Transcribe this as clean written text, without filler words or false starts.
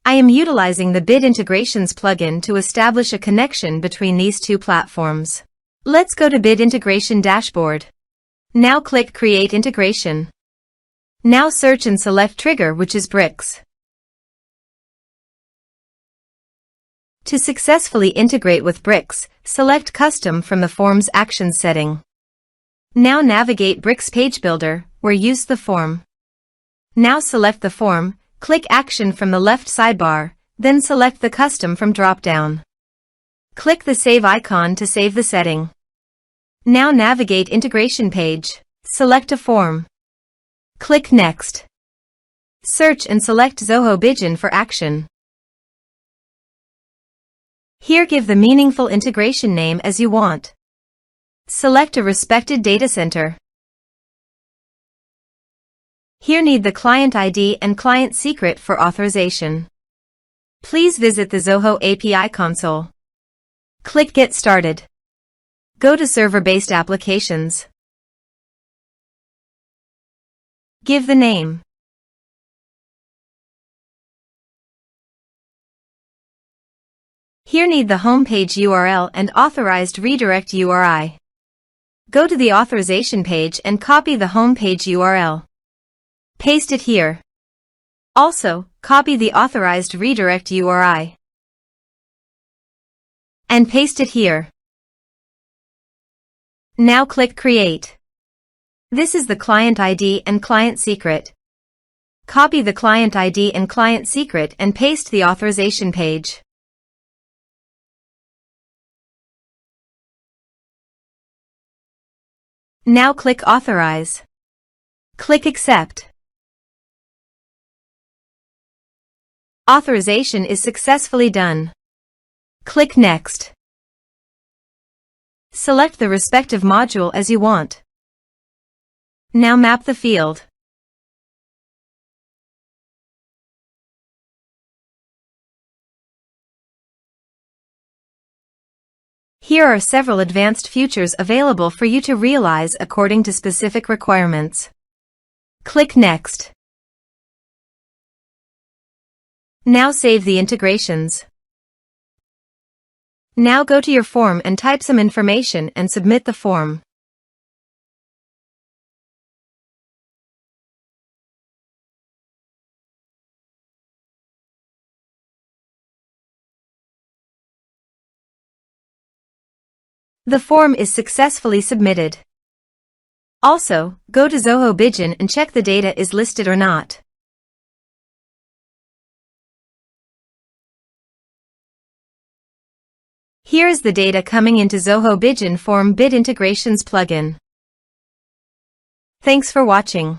I am utilizing the Bit Integrations plugin to establish a connection between these two platforms. Let's go to Bit Integration Dashboard. Now click Create Integration. Now search and select Trigger, which is bricks. To successfully integrate with bricks, select Custom from the Form's Actions setting. Now navigate Bricks Page Builder, where use the form. Now select the form, click Action from the left sidebar, then select the Custom from drop-down. Click the Save icon to save the setting. Now navigate Integration Page, select a form. Click Next. Search and select Zoho Bigin for action. Here give the meaningful integration name as you want. Select a respected data center. Here need the client ID and client secret for authorization. Please visit the Zoho API console. Click Get Started. Go to Server-Based Applications. Give the name. Here need the homepage URL and authorized redirect URI. Go to the authorization page and copy the homepage URL. Paste it here. Also, copy the authorized redirect URI. And paste it here. Now click Create. This is the client ID and client secret. Copy the client ID and client secret and paste the authorization page. Now click Authorize. Click Accept. Authorization is successfully done. Click Next. Select the respective module as you want. Now map the field. Here are several advanced features available for you to realize according to specific requirements. Click Next. Now save the integrations. Now go to your form and type some information and submit the form. The form is successfully submitted. Also, go to Zoho Bigin and check the data is listed or not. Here is the data coming into Zoho Bigin form Bit Integrations plugin. Thanks for watching.